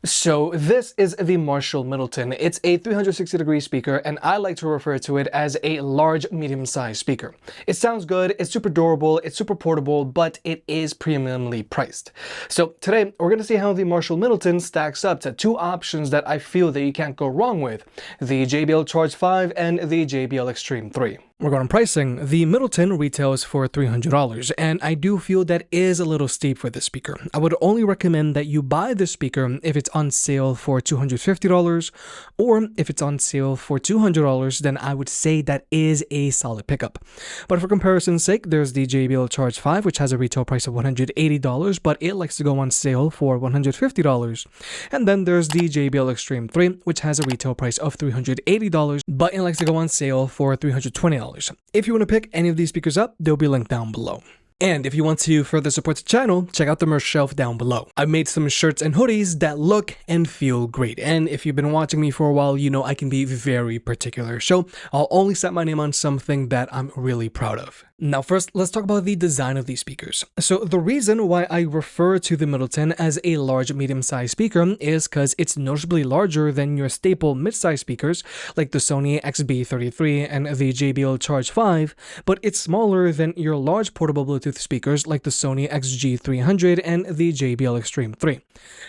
So this is the Marshall Middleton. It's a 360-degree speaker, and I like to refer to it as a large medium-sized speaker. It sounds good, it's super durable, it's super portable, but it is premiumly priced. So today we're going to see how the Marshall Middleton stacks up to two options that I feel that you can't go wrong with: the JBL Charge 5 and the JBL Xtreme 3. We're going on pricing. The Middleton retails for $300, and I do feel that is a little steep for this speaker. I would only recommend that you buy this speaker if it's on sale for $250, or if it's on sale for $200, then I would say that is a solid pickup. But for comparison's sake, there's the JBL Charge 5, which has a retail price of $180, but it likes to go on sale for $150. And then there's the JBL Xtreme 3, which has a retail price of $380, but it likes to go on sale for $320. If you want to pick any of these speakers up, they'll be linked down below. And if you want to further support the channel, check out the merch shelf down below. I've made some shirts and hoodies that look and feel great. And if you've been watching me for a while, you know I can be very particular. So I'll only set my name on something that I'm really proud of. Now first, let's talk about the design of these speakers. So the reason why I refer to the Middleton as a large medium-sized speaker is because it's noticeably larger than your staple mid-sized speakers like the Sony XB33 and the JBL Charge 5, but it's smaller than your large portable Bluetooth speakers like the Sony XG300 and the JBL Xtreme 3.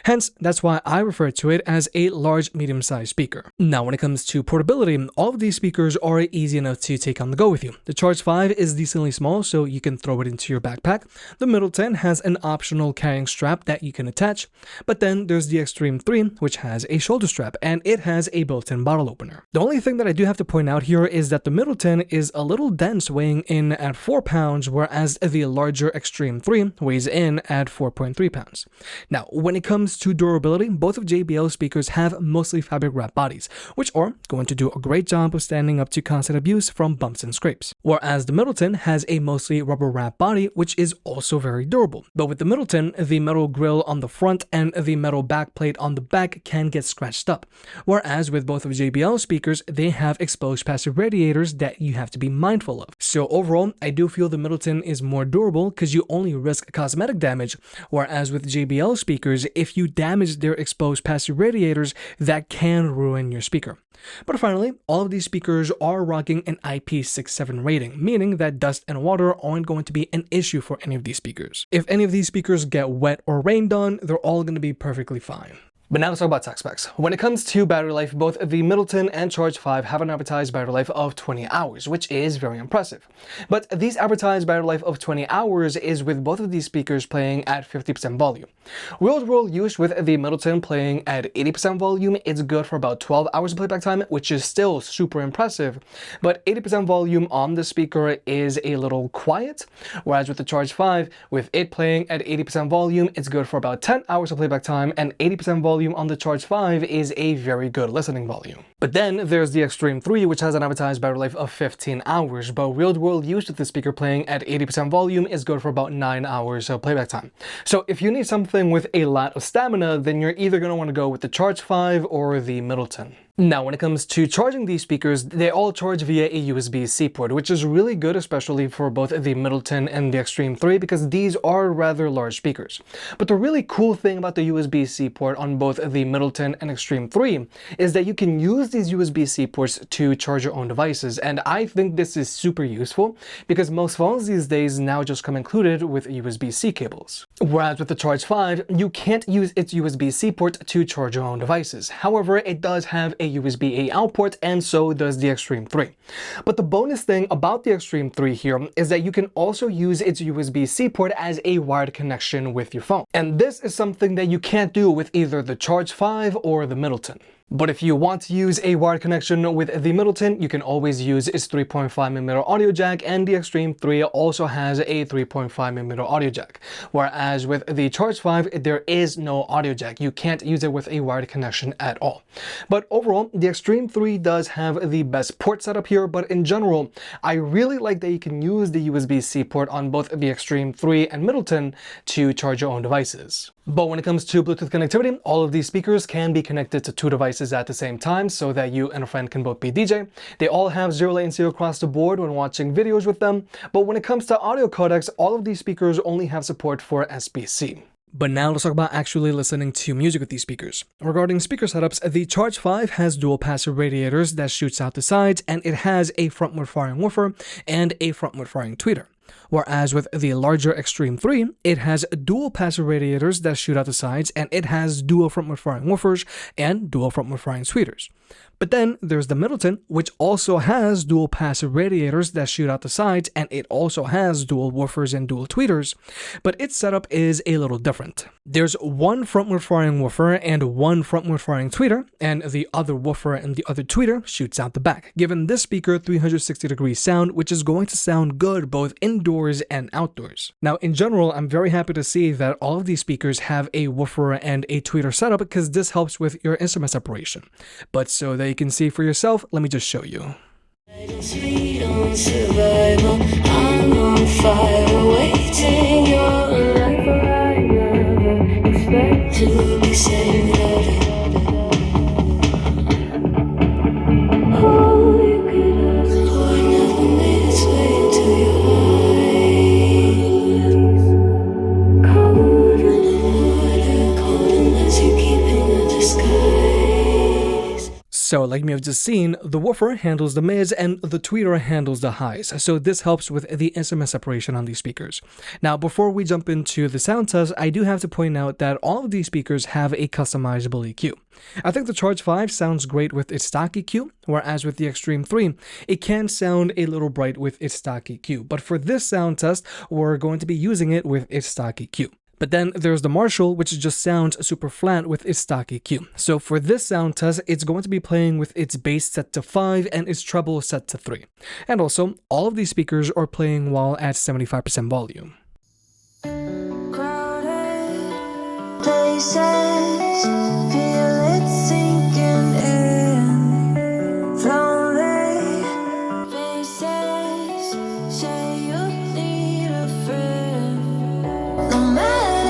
Hence, that's why I refer to it as a large medium-sized speaker. Now when it comes to portability, all of these speakers are easy enough to take on the go with you. The Charge 5 is decently small, so you can throw it into your backpack. The Middleton has an optional carrying strap that you can attach, but then there's the Xtreme 3, which has a shoulder strap, and it has a built-in bottle opener. The only thing that I do have to point out here is that the Middleton is a little dense, weighing in at 4 pounds, whereas the larger Xtreme 3 weighs in at 4.3 pounds. Now, when it comes to durability, both of JBL speakers have mostly fabric wrap bodies, which are going to do a great job of standing up to constant abuse from bumps and scrapes. Whereas the Middleton has a mostly rubber wrap body, which is also very durable. But with the Middleton, the metal grille on the front and the metal backplate on the back can get scratched up. Whereas with both of JBL speakers, they have exposed passive radiators that you have to be mindful of. So overall, I do feel the Middleton is more durable because you only risk cosmetic damage, whereas with JBL speakers, if you damage their exposed passive radiators, that can ruin your speaker. But finally, all of these speakers are rocking an IP67 rating, meaning that dust and water aren't going to be an issue for any of these speakers. If any of these speakers get wet or rained on, they're all going to be perfectly fine. But now let's talk about tech specs. When it comes to battery life, both the Middleton and Charge 5 have an advertised battery life of 20 hours, which is very impressive. But these advertised battery life of 20 hours is with both of these speakers playing at 50% volume. Real-world use with the Middleton playing at 80% volume, it's good for about 12 hours of playback time, which is still super impressive. But 80% volume on the speaker is a little quiet, whereas with the Charge 5, with it playing at 80% volume, it's good for about 10 hours of playback time, and 80% volume on the Charge 5 is a very good listening volume. But then there's the Xtreme 3, which has an advertised battery life of 15 hours, but real-world use with the speaker playing at 80% volume is good for about 9 hours of playback time. So if you need something with a lot of stamina, then you're either going to want to go with the Charge 5 or the Middleton. Now, when it comes to charging these speakers, they all charge via a USB-C port, which is really good, especially for both the Middleton and the Xtreme 3, because these are rather large speakers. But the really cool thing about the USB-C port on both the Middleton and Xtreme 3 is that you can use these USB-C ports to charge your own devices, and I think this is super useful because most phones these days now just come included with USB-C cables. Whereas with the Charge 5, you can't use its USB-C port to charge your own devices. However, it does have a USB-A output, and so does the Xtreme 3. But the bonus thing about the Xtreme 3 here is that you can also use its USB-C port as a wired connection with your phone. And this is something that you can't do with either the Charge 5 or the Middleton. But if you want to use a wired connection with the Middleton, you can always use its 3.5mm audio jack, and the Xtreme 3 also has a 3.5mm audio jack. Whereas with the Charge 5, there is no audio jack. You can't use it with a wired connection at all. But overall, the Xtreme 3 does have the best port setup here, but in general, I really like that you can use the USB-C port on both the Xtreme 3 and Middleton to charge your own devices. But when it comes to Bluetooth connectivity, all of these speakers can be connected to 2 devices at the same time so that you and a friend can both be DJ. They all have zero latency across the board when watching videos with them. But when it comes to audio codecs, all of these speakers only have support for SBC. But now let's talk about actually listening to music with these speakers. Regarding speaker setups, the Charge 5 has dual passive radiators that shoots out the sides, and it has a frontward firing woofer and a frontward firing tweeter. Whereas with the larger Xtreme 3, it has dual passive radiators that shoot out the sides, and it has dual frontward firing woofers and dual frontward firing tweeters. But then there's the Middleton, which also has dual passive radiators that shoot out the sides, and it also has dual woofers and dual tweeters, but its setup is a little different. There's one frontward firing woofer and one frontward firing tweeter, and the other woofer and the other tweeter shoots out the back, giving this speaker 360-degree sound, which is going to sound good both indoors and outdoors. Now, in general, I'm very happy to see that all of these speakers have a woofer and a tweeter setup because this helps with your instrument separation. But so that you can see for yourself, let me just show you. Sweet on survival, I'm on fire, waiting your life. I never expect to be saved. All you could ask for never made its way into your eyes. Cold in the water, cold unless you keep in the disguise. So like you have just seen, the woofer handles the mids and the tweeter handles the highs. So this helps with the instrument separation on these speakers. Now, before we jump into the sound test, I do have to point out that all of these speakers have a customizable EQ. I think the Charge 5 sounds great with its stock EQ, whereas with the Xtreme 3, it can sound a little bright with its stock EQ. But for this sound test, we're going to be using it with its stock EQ. But then there's the Marshall, which just sounds super flat with its stock EQ. So for this sound test, it's going to be playing with its bass set to 5 and its treble set to 3. And also, all of these speakers are playing while at 75% volume. Crowded places, feel it sinking in. Lonely faces, say you need a friend. No matter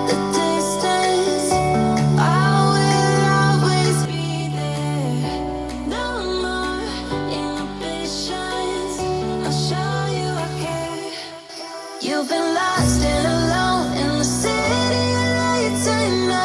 the distance, I will always be there. No more inhibitions, I'll show you I care. You've been lost and alone in the city of lights, I know.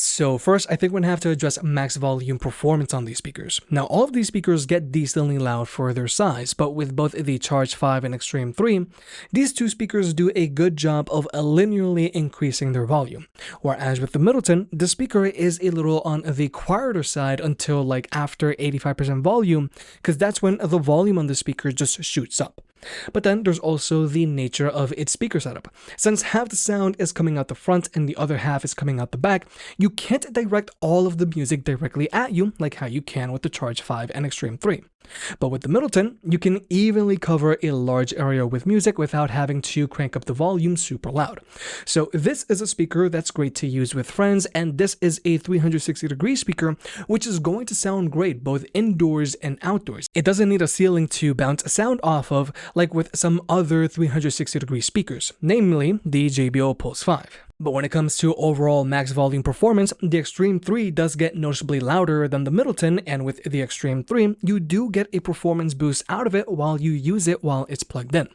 So first, I think we're gonna have to address max volume performance on these speakers. Now, all of these speakers get decently loud for their size, but with both the Charge 5 and Xtreme 3, these two speakers do a good job of linearly increasing their volume. Whereas with the Middleton, the speaker is a little on the quieter side until like after 85% volume, because that's when the volume on the speaker just shoots up. But then there's also the nature of its speaker setup. Since half the sound is coming out the front and the other half is coming out the back, you can't direct all of the music directly at you like how you can with the Charge 5 and Xtreme 3. But with the Middleton, you can evenly cover a large area with music without having to crank up the volume super loud. So this is a speaker that's great to use with friends, and this is a 360-degree speaker, which is going to sound great both indoors and outdoors. It doesn't need a ceiling to bounce sound off of like with some other 360-degree speakers, namely the JBL Pulse 5. But when it comes to overall max volume performance, the Xtreme 3 does get noticeably louder than the Middleton, and with the Xtreme 3, you do get a performance boost out of it while you use it while it's plugged in.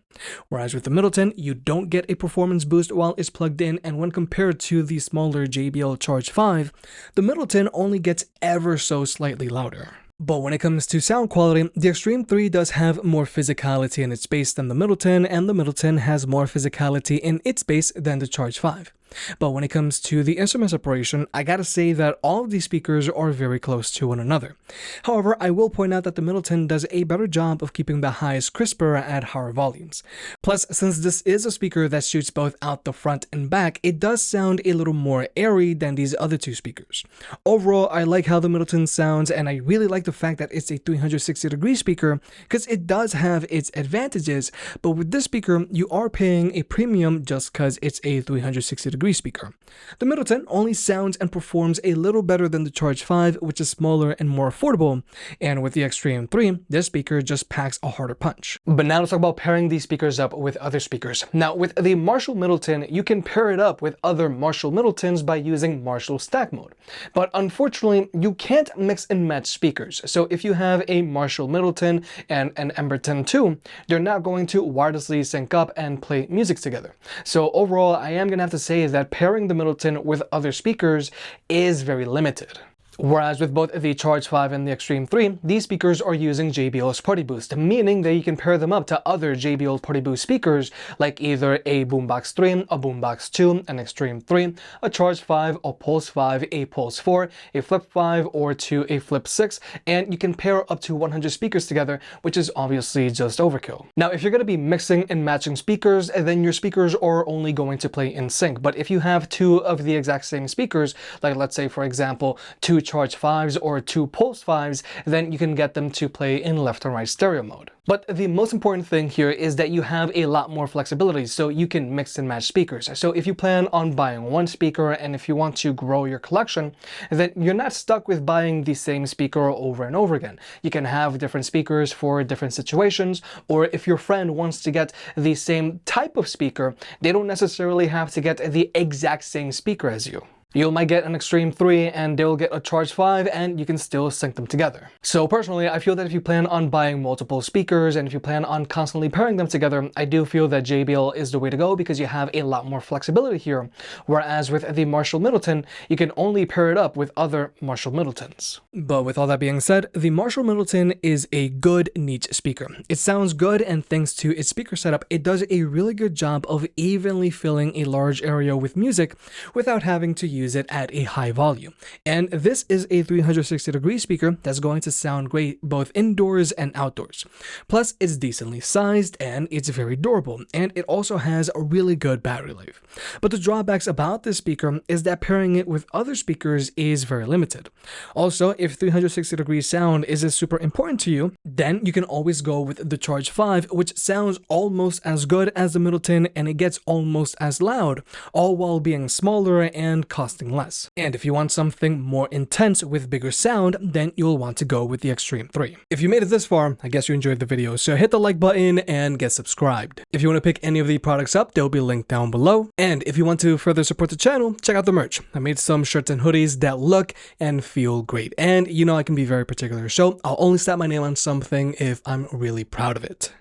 Whereas with the Middleton, you don't get a performance boost while it's plugged in, and when compared to the smaller JBL Charge 5, the Middleton only gets ever so slightly louder. But when it comes to sound quality, the Xtreme 3 does have more physicality in its bass than the Middleton, and the Middleton has more physicality in its bass than the Charge 5. But when it comes to the instrument separation, I gotta say that all of these speakers are very close to one another. However, I will point out that the Middleton does a better job of keeping the highs crisper at higher volumes. Plus, since this is a speaker that shoots both out the front and back, it does sound a little more airy than these other two speakers. Overall, I like how the Middleton sounds, and I really like the fact that it's a 360-degree speaker because it does have its advantages, but with this speaker, you are paying a premium just because it's a 360-degree speaker. The Middleton only sounds and performs a little better than the Charge 5, which is smaller and more affordable, and with the Xtreme 3, this speaker just packs a harder punch. But now let's talk about pairing these speakers up with other speakers. Now with the Marshall Middleton, you can pair it up with other Marshall Middletons by using Marshall stack mode. But unfortunately, you can't mix and match speakers. So if you have a Marshall Middleton and an Emberton 2, they're not going to wirelessly sync up and play music together. So overall, I am gonna have to say that pairing the Middleton with other speakers is very limited. Whereas with both the Charge 5 and the Xtreme 3, these speakers are using JBL's Party Boost, meaning that you can pair them up to other JBL Party Boost speakers like either a Boombox 3, a Boombox 2, an Xtreme 3, a Charge 5, a Pulse 5, a Pulse 4, a Flip 5, or to a Flip 6, and you can pair up to 100 speakers together, which is obviously just overkill. Now, if you're going to be mixing and matching speakers, then your speakers are only going to play in sync. But if you have two of the exact same speakers, like let's say for example, two Charge 5s or two Pulse 5s, then you can get them to play in left and right stereo mode. But the most important thing here is that you have a lot more flexibility, so you can mix and match speakers. So if you plan on buying one speaker and if you want to grow your collection, then you're not stuck with buying the same speaker over and over again. You can have different speakers for different situations, or if your friend wants to get the same type of speaker, they don't necessarily have to get the exact same speaker as you. You might get an Xtreme 3 and they'll get a Charge 5 and you can still sync them together. So personally, I feel that if you plan on buying multiple speakers and if you plan on constantly pairing them together, I do feel that JBL is the way to go because you have a lot more flexibility here. Whereas with the Marshall Middleton, you can only pair it up with other Marshall Middletons. But with all that being said, the Marshall Middleton is a good niche speaker. It sounds good, and thanks to its speaker setup, it does a really good job of evenly filling a large area with music without having to use it at a high volume. And this is a 360-degree speaker that's going to sound great both indoors and outdoors. Plus, it's decently sized and it's very durable, and it also has a really good battery life. But the drawbacks about this speaker is that pairing it with other speakers is very limited. Also, if 360-degree sound is super important to you, then you can always go with the Charge 5, which sounds almost as good as the Middleton and it gets almost as loud, all while being smaller and costing less. And if you want something more intense with bigger sound, then you'll want to go with the Xtreme 3. If you made it this far, I guess you enjoyed the video, so hit the like button and get subscribed. If you want to pick any of the products up, they'll be linked down below. And if you want to further support the channel, check out the merch. I made some shirts and hoodies that look and feel great. And you know I can be very particular, so I'll only slap my name on something if I'm really proud of it.